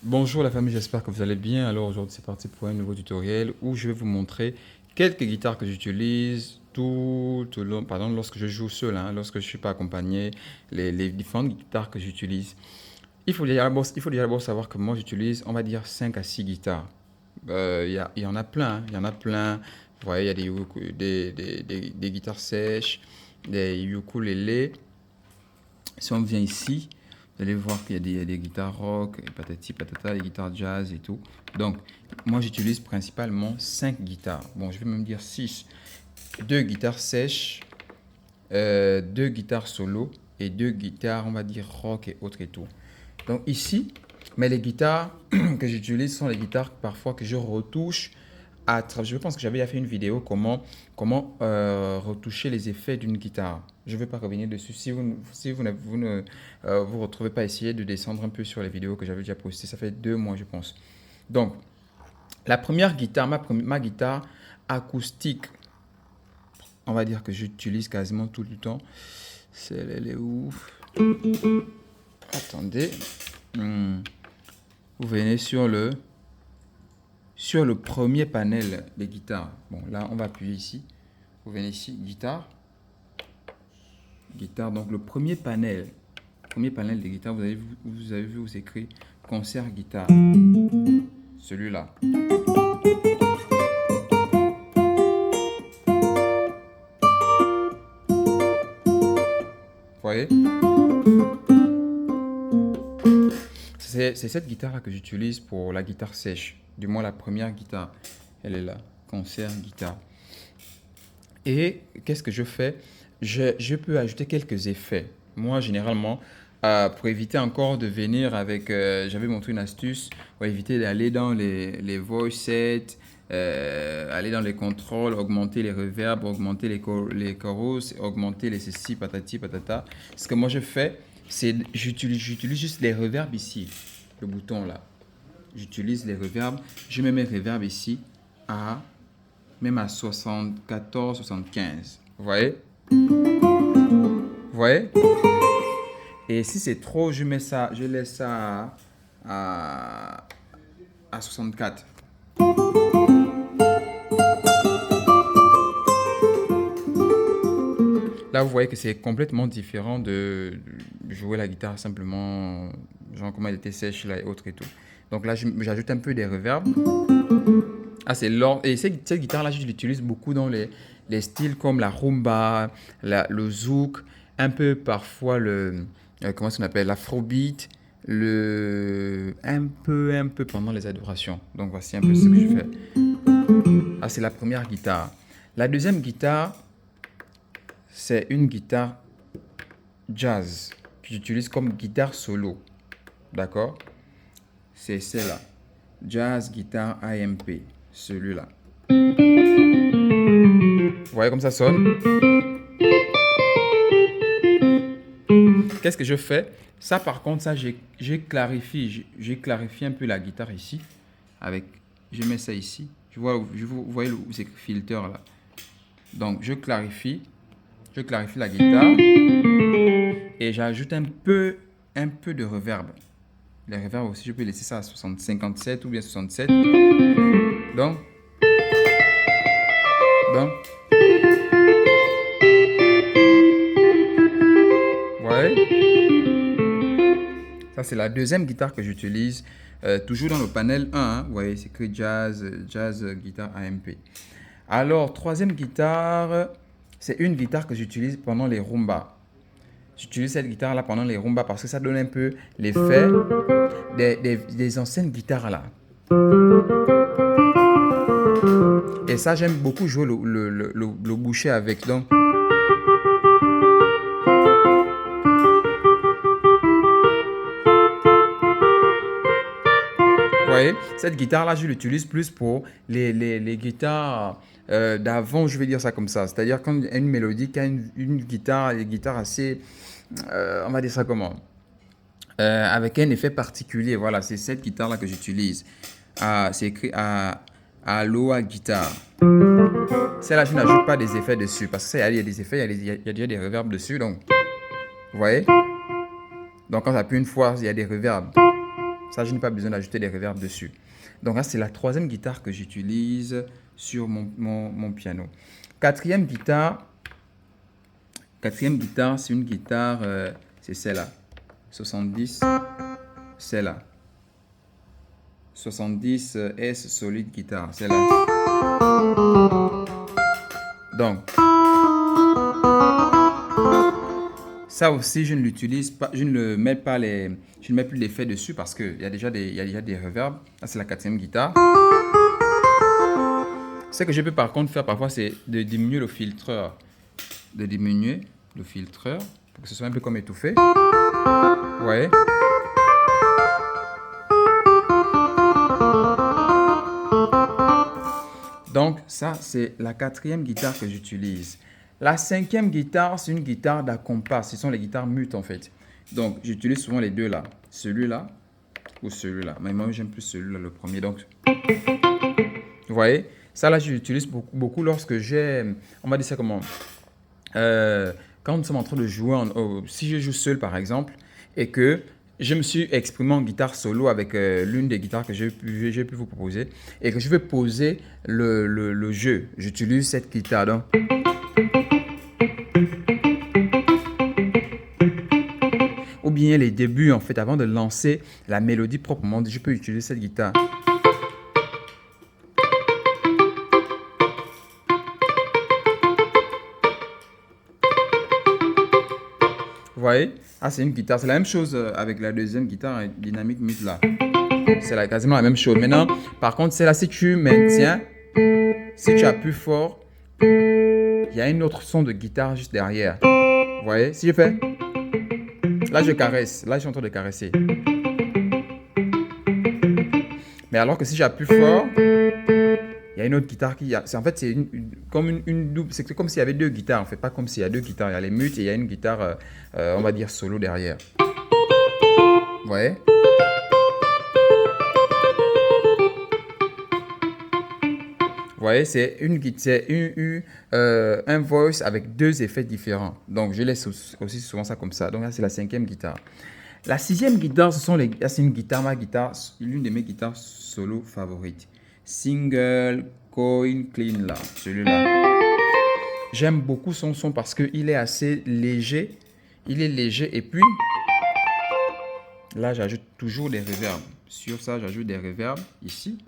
Bonjour la famille, j'espère que vous allez bien. Alors aujourd'hui c'est parti pour un nouveau tutoriel où je vais vous montrer quelques guitares que j'utilise tout au long, pardon, lorsque je joue seul, lorsque je ne suis pas accompagné, les différentes guitares que j'utilise. Il faut déjà d'abord savoir que moi j'utilise, on va dire 5 à 6 guitares. Il y en a plein, il y en a plein. Vous voyez, il y a des guitares sèches, des ukulélés. Si on vient ici, vous allez voir qu'il y a des guitares rock, et patati patata, des guitares jazz et tout. Donc, moi, j'utilise principalement 5 guitares. Bon, je vais même dire 6. 2 guitares sèches, 2 guitares solo et 2 guitares, on va dire, rock et autres et tout. Donc, ici, mais les guitares que j'utilise sont les guitares parfois que je retouche je pense que j'avais déjà fait une vidéo comment retoucher les effets d'une guitare. Je ne vais pas revenir dessus. Si vous retrouvez pas, essayez de descendre un peu sur les vidéos que j'avais déjà postées. Ça fait 2 mois, je pense. Donc, la première guitare, ma guitare acoustique, on va dire que j'utilise quasiment tout le temps. Elle est où? Attendez. Vous venez sur le premier panel des guitares. Bon, là, on va appuyer ici. Vous venez ici, guitare. Guitare, donc le premier panel des guitares, vous avez vu où c'est écrit concert guitare. Celui-là. Vous voyez? C'est cette guitare-là que j'utilise pour la guitare sèche. Du moins, la première guitare. Elle est là. Concert guitare. Et qu'est-ce que je fais? Je peux ajouter quelques effets. Moi, généralement, pour éviter encore de venir avec... j'avais montré une astuce pour éviter d'aller dans les voice sets, aller dans les contrôles, augmenter les reverbs, augmenter les chorus, augmenter les ceci, patati, patata. Ce que moi je fais, c'est j'utilise juste les reverbs ici, le bouton là. J'utilise les reverbs, je mets mes reverbs ici à même à 74, 75. Vous voyez? Vous voyez? Et si c'est trop, je laisse ça à 64. Là, vous voyez que c'est complètement différent de jouer la guitare simplement, genre comment elle était sèche là et autres et tout. Donc là, j'ajoute un peu des reverbs. Ah, c'est l'or. Et cette guitare-là, je l'utilise beaucoup dans les styles comme la rumba, le zouk, un peu parfois comment est-ce qu'on appelle, l'afrobeat, un peu pendant les adorations. Donc voici un peu ce que je fais. Ah, c'est la première guitare. La deuxième guitare, c'est une guitare jazz que j'utilise comme guitare solo. D'accord? C'est celle-là. Jazz Guitar AMP. Celui-là. Vous voyez comme ça sonne? Qu'est-ce que je fais? Ça, par contre, ça, j'ai clarifié un peu la guitare ici. Je mets ça ici. Vous voyez où c'est écrit filter là. Donc, je clarifie la guitare et j'ajoute un peu de reverb. Les reverbs aussi, je peux laisser ça à 57 ou bien 67. Donc, ouais. Ça, c'est la deuxième guitare que j'utilise. Toujours dans le panel 1. Vous voyez, c'est écrit jazz guitare AMP. Alors, troisième guitare, c'est une guitare que j'utilise pendant les rumbas. J'utilise cette guitare-là pendant les rumbas parce que ça donne un peu l'effet des anciennes guitares là. Et ça, j'aime beaucoup jouer le boucher avec. Donc, vous voyez, cette guitare-là, je l'utilise plus pour les guitares d'avant, je vais dire ça comme ça. C'est-à-dire quand il y a une mélodie, quand il y a une guitare, les guitares assez, on va dire ça comment? Avec un effet particulier. Voilà, c'est cette guitare-là que j'utilise. C'est écrit à Aloha Guitar. Celle-là, je n'ajoute pas des effets dessus parce que ça, il y a des effets, il y a déjà des reverbs dessus. Donc, vous voyez? Donc, quand j'appuie une fois, il y a des reverbs. Ça, je n'ai pas besoin d'ajouter des reverbs dessus. Donc là, c'est la troisième guitare que j'utilise sur mon piano. Quatrième guitare, c'est une guitare, c'est celle-là. 70, celle-là. 70 S Solid Guitar, celle-là. Donc, ça aussi, je ne l'utilise pas, je ne mets plus d'effet dessus parce qu'il y a déjà des reverbs. Là, c'est la quatrième guitare. Ce que je peux par contre faire parfois, c'est de diminuer le filtreur. Pour que ce soit un peu comme étouffé. Vous voyez? Donc, ça, c'est la quatrième guitare que j'utilise. La cinquième guitare, c'est une guitare d'acompas. Ce sont les guitares mutes, en fait. Donc, j'utilise souvent les deux là. Celui-là ou celui-là. Mais moi, j'aime plus celui-là, le premier. Donc, vous voyez? Ça, là, je l'utilise beaucoup lorsque j'ai... On va dire ça comment? Quand nous sommes en train de jouer, si je joue seul, par exemple, et que je me suis exprimé en guitare solo avec l'une des guitares que j'ai pu vous proposer, et que je vais poser le jeu, j'utilise cette guitare. Donc, ou bien les débuts, en fait, avant de lancer la mélodie proprement, je peux utiliser cette guitare. Vous voyez? Ah, c'est une guitare. C'est la même chose avec la deuxième guitare dynamique mute là. C'est quasiment la même chose. Maintenant, par contre, celle-là, si tu maintiens, si tu appuies fort, il y a un autre son de guitare juste derrière. Vous voyez? Si je fais... Là, je caresse. Là, je suis en train de caresser. Mais alors que si j'appuie fort, il y a une autre guitare qui... En fait, c'est comme une double... C'est comme s'il y avait deux guitares, en fait. Pas comme s'il y a deux guitares. Il y a les mutes et il y a une guitare, on va dire, solo derrière. Vous voyez? Vous voyez, c'est un voice avec deux effets différents. Donc, je laisse aussi souvent ça comme ça. Donc, là, c'est la cinquième guitare. La sixième guitare, c'est une guitare, l'une de mes guitares solo favorites. Single Coin Clean là, celui-là. J'aime beaucoup son son parce qu'il est assez léger. Il est léger et puis, là, j'ajoute toujours des reverbs. Sur ça, j'ajoute des reverbs ici.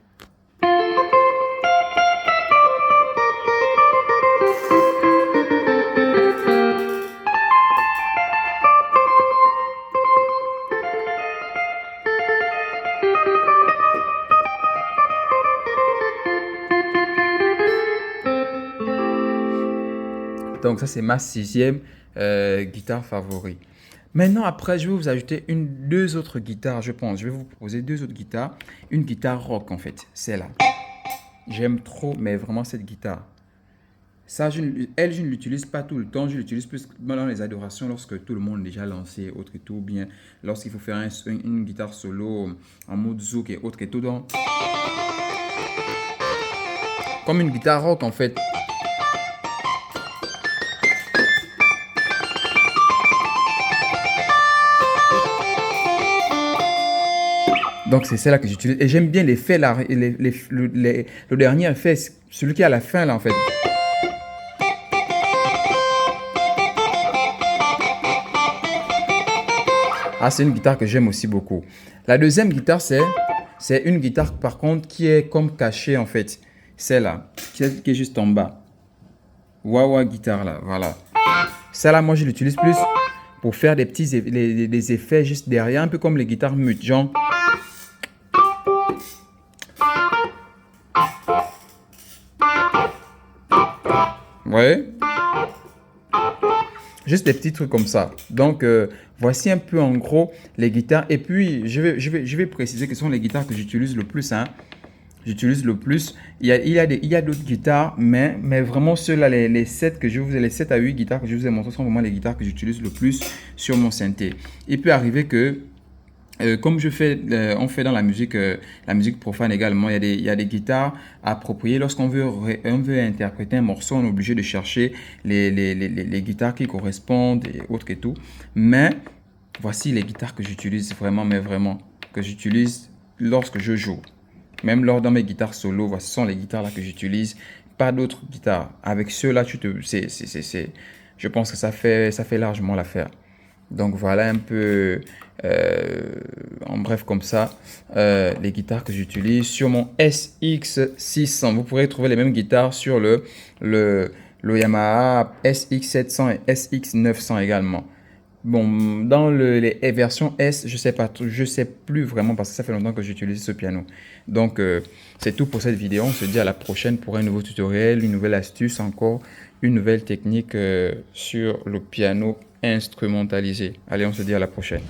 Donc ça, c'est ma sixième guitare favorite. Maintenant, après, je vais vous ajouter deux autres guitares, je pense. Je vais vous proposer deux autres guitares. Une guitare rock, en fait. Celle-là. J'aime trop, mais vraiment, cette guitare. Ça, je ne l'utilise pas tout le temps. Je l'utilise plus dans les adorations lorsque tout le monde est déjà lancé, autre et tout. Bien, lorsqu'il faut faire une guitare solo en mode zouk et autre et tout. Donc, comme une guitare rock, en fait. Donc, c'est celle-là que j'utilise. Et j'aime bien l'effet, le dernier effet, celui qui est à la fin, là, en fait. Ah, c'est une guitare que j'aime aussi beaucoup. La deuxième guitare, c'est une guitare, par contre, qui est comme cachée, en fait. Celle-là, qui est juste en bas. Wah-wah guitare, là, voilà. Celle-là, moi, je l'utilise plus pour faire des petits des effets juste derrière, un peu comme les guitares mutes, genre... Ouais. Juste des petits trucs comme ça. Donc, voici un peu en gros les guitares. Et puis, je vais préciser que ce sont les guitares que j'utilise le plus. Hein. J'utilise le plus. Il y a d'autres guitares, mais vraiment ceux-là, les 7 à 8 guitares que je vous ai montrées sont vraiment les guitares que j'utilise le plus sur mon synthé. Il peut arriver que comme on fait dans la musique profane également, il y a des guitares appropriées. Lorsqu'on veut interpréter un morceau, on est obligé de chercher les guitares qui correspondent et autres et tout. Mais voici les guitares que j'utilise vraiment, mais vraiment, que j'utilise lorsque je joue. Même lors de mes guitares solo, ce sont les guitares là que j'utilise, pas d'autres guitares. Avec ceux-là, je pense que ça fait largement l'affaire. Donc voilà un peu, en bref comme ça, les guitares que j'utilise sur mon SX600. Vous pourrez trouver les mêmes guitares sur le Yamaha SX700 et SX900 également. Bon, dans les versions S, je sais pas, je sais plus vraiment parce que ça fait longtemps que j'utilise ce piano. Donc, c'est tout pour cette vidéo. On se dit à la prochaine pour un nouveau tutoriel, une nouvelle astuce encore, une nouvelle technique sur le piano instrumentalisé. Allez, on se dit à la prochaine.